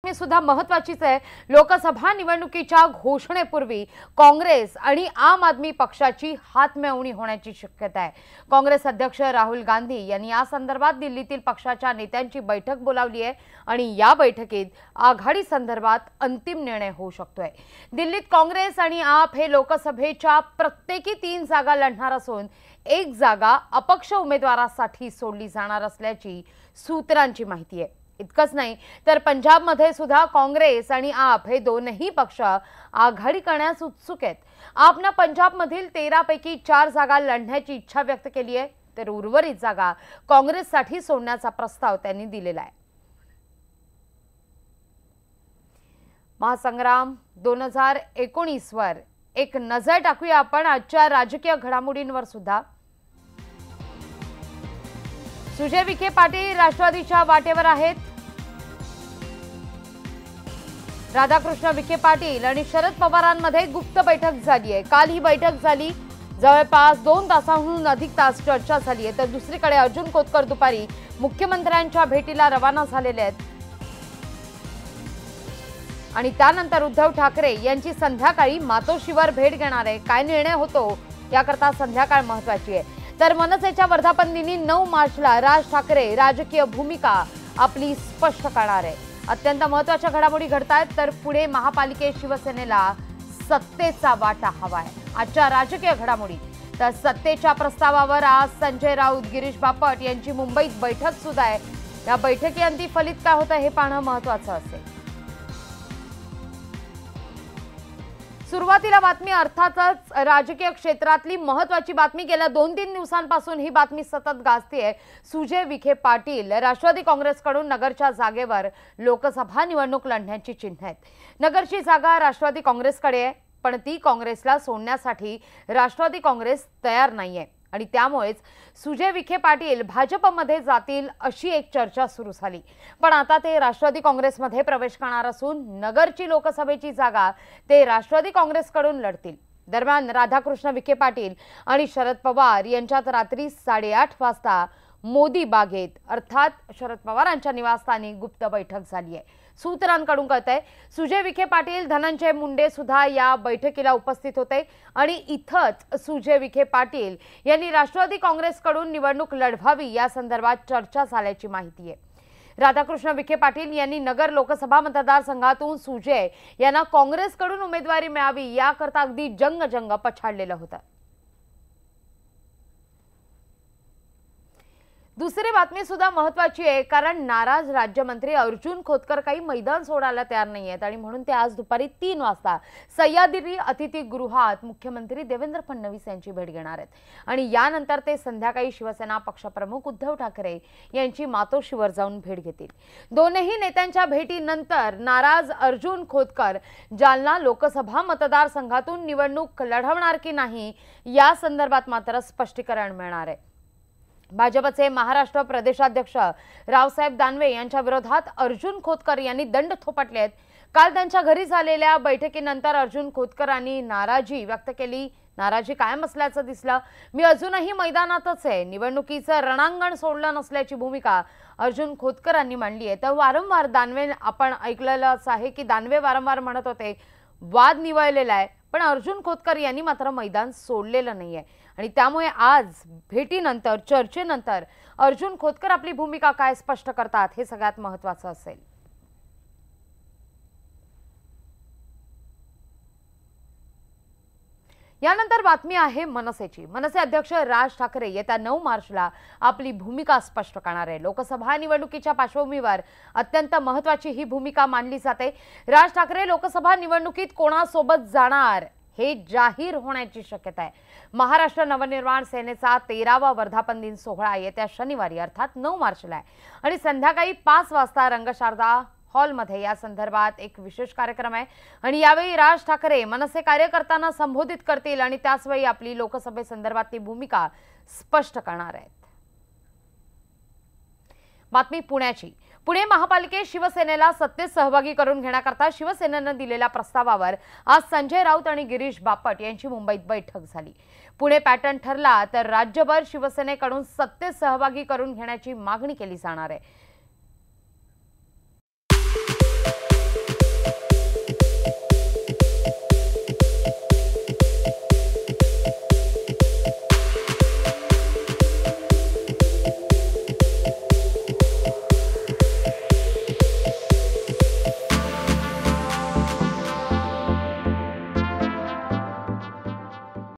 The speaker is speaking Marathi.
हे सुद्धा महत्त्वाचीच आहे। लोकसभा निवडणुकीच्या घोषणेपूर्वी काँग्रेस आणि आम आदमी पक्षाची हातमिळवणी होण्याची शक्यता आहे। काँग्रेस अध्यक्ष राहुल गांधी यांनी या संदर्भात दिल्लीतील पक्षाच्या नेत्यांची बैठक बोलावली आहे आणि या बैठकीत आघाडी संदर्भात अंतिम निर्णय होऊ शकतोय। दिल्लीत काँग्रेस आणि आप हे लोकसभेच्या प्रत्येकी 3 जागा लढणार असून एक जागा अपक्ष उमेदवारासाठी सोडली जाणार असल्याची सूत्रांची माहिती आहे। इतकंच नाही तर पंजाबमध्ये सुद्धा काँग्रेस आणि आप हे दोनही पक्ष आघाडी करण्यास उत्सुक आहेत। आपने पंजाबमधील 13 पैकी 4 जागा लढण्याची इच्छा व्यक्त केली आहे, तर उर्वरित जागा काँग्रेससाठी सोडण्याचा प्रस्ताव त्यांनी दिलेला आहे। महासंग्राम 2019 वर एक नजर टाकूया आपण आजच्या राजकीय घडामोडींवर सुद्धा। सुजय विखे पाटील राष्ट्रवादीच्या वाटेवर आहेत। राधाकृष्ण विखे पाटील आणि शरद पवारांमध्ये गुप्त बैठक झाली आहे। काल ही बैठक झाली, जवळपास 2 तासांहून अधिक तास चर्चा झाली आहे। तर दुसरीकडे अर्जुन खोतकर दुपारी मुख्यमंत्र्यांच्या भेटीला रवाना झालेले आहेत आणि त्यानंतर उद्धव ठाकरे यांची संध्याकाळी मातोश्रीवर भेट घेणार आहे। काय निर्णय होतो याकरता संध्याकाळ महत्त्वाची आहे। तर मनसेच्या वर्धापन दिनी 9 मार्चला राज ठाकरे राजकीय भूमिका आपली स्पष्ट करणार आहे। अत्यंत महत्त्वाच्या घडामोडी घडतायत, तर पुणे महापालिकेत शिवसेनेला सत्तेचा वाटा हवाय। आजच्या राजकीय घडामोडी तर सत्तेच्या प्रस्तावावर आज संजय राऊत, गिरीश बापट यांची मुंबईत बैठक सुद्धा आहे। या बैठकीअंती फलित काय होतं हे पाहणं महत्त्वाचं असेल। सुरुवातीला बातमी अर्थातच राजकीय क्षेत्रातली महत्त्वाची बातमी। गेल्या 2-3 दिवसांपासून ही बातमी सतत गाजतेय। सुजय विखे पाटील राष्ट्रवादी काँग्रेसकडून नगरच्या जागेवर लोकसभा निवडणूक लढण्याची चिन्ह आहेत। नगरची जागा राष्ट्रवादी काँग्रेसकडे आहे, पण ती काँग्रेसला सोडण्यासाठी राष्ट्रवादी काँग्रेस तयार नाहीये आणि त्यामुळेच सुजय विखे पाटील भाजपमध्ये जातील अशी एक चर्चा सुरू झाली। पण आता ते राष्ट्रवादी काँग्रेसमध्ये प्रवेश करणार असून नगरची लोकसभेची जागा ते राष्ट्रवादी काँग्रेसकडून लढतील। दरम्यान राधाकृष्ण विखे पाटील आणि शरद पवार यांच्यात रात्री 8:30 वाजता मोदी बागेत अर्थात शरद पवारांच्या निवासस्थानी गुप्त बैठक झाली आहे। सूत्रांकडून कळतंय सुजय विखे पाटील, धनंजय मुंडे सुद्धा या बैठकीला उपस्थित होते आणि इथंच सुजय विखे पाटील यांनी राष्ट्रवादी काँग्रेसकडून निवडणूक लढवावी या संदर्भात चर्चा झाल्याची माहिती आहे। राधाकृष्ण विखे पाटील यांनी नगर लोकसभा मतदारसंघातून सुजय यांना काँग्रेसकडून उमेदवारी मिळावी याकरता अगदी जंग पछाडलेलं होतं। दुसरी बातमी सुद्धा महत्त्वाची आहे, कारण नाराज राज्यमंत्री अर्जुन खोतकर काही मैदान सोडायला तयार नाहीयेत आणि म्हणून ते आज दुपारी 3 वाजता सह्याद्री अतिथीगृहात मुख्यमंत्री देवेंद्र फडणवीस यांची भेट घेणार आहेत आणि यानंतर ते संध्याकाळी शिवसेना पक्षप्रमुख उद्धव ठाकरे यांची मातोश्रीवर जाऊन भेट घेतील। दोनही नेत्यांच्या भेटीनंतर नाराज अर्जुन खोतकर जालना लोकसभा मतदारसंघातून निवडणूक लढवणार की नाही या संदर्भात मात्र स्पष्टीकरण मिळणार आहे। भाजपचे महाराष्ट्र प्रदेशाध्यक्ष रावसाहेब दानवे यांच्या विरोधात अर्जुन खोतकर यांनी दंड थोपटले आहेत। काल त्यांच्या घरी झालेल्या बैठकीनंतर अर्जुन खोतकरांनी नाराजी व्यक्त केली। नाराजी कायम असल्याचं दिसलं। मी अजूनही मैदानातच आहे, निवडणुकीचं रणांगण सोडलं नसल्याची भूमिका अर्जुन खोतकरांनी मांडली आहे। तर वारंवार दानवे आपण ऐकलेलंच आहे की दानवे वारंवार म्हणत होते वाद निवळलेला आहे, पण अर्जुन खोतकर यांनी मात्र मैदान सोडलेलं नाहीये आणि त्यामुळे आज भेटीनंतर चर्चेनंतर अर्जुन खोतकर आपली भूमिका काय स्पष्ट करतात हे सगळ्यात महत्त्वाचं असेल। यानंतर बातमी आहे मनसेची। मनसे अध्यक्ष राज ठाकरे येत्या 9 मार्चला आपली भूमिका स्पष्ट करणार आहे। लोकसभा निवडणुकीच्या पार्श्वभूमीवर अत्यंत महत्त्वाची ही भूमिका मानली जाते। राज ठाकरे लोकसभा निवडणुकीत कोणासोबत जाणार हे जाहीर होण्याची शक्यता आहे। महाराष्ट्र नवनिर्माण सेनेचा 13वा वर्धापन दिन सोहळा येत्या शनिवारी अर्थात 9 मार्चला आहे आणि संध्याकाळी 5 वाजता रंगशारदा हॉलमध्ये या संदर्भात एक विशेष कार्यक्रम आहे आणि यावेळी राज ठाकरे मनसे कार्यकर्त्यांना संबोधित करतील आणि त्याचवेळी आपली लोकसभेसंदर्भातली भूमिका स्पष्ट करणार आहेत। बातमी पुण्याची। पुणे महापालिकेत शिवसेनेला सत्तेत सहभागी करून घेण्याकरता शिवसेनेने दिलेल्या प्रस्तावावर आज संजय राऊत आणि गिरीश बापट यांची मुंबईत बैठक झाली। पुणे पॅटर्न ठरला तर राज्यभर शिवसेनेकडून सत्तेत सहभागी करून घेण्याची मागणी केली जाणार आहे।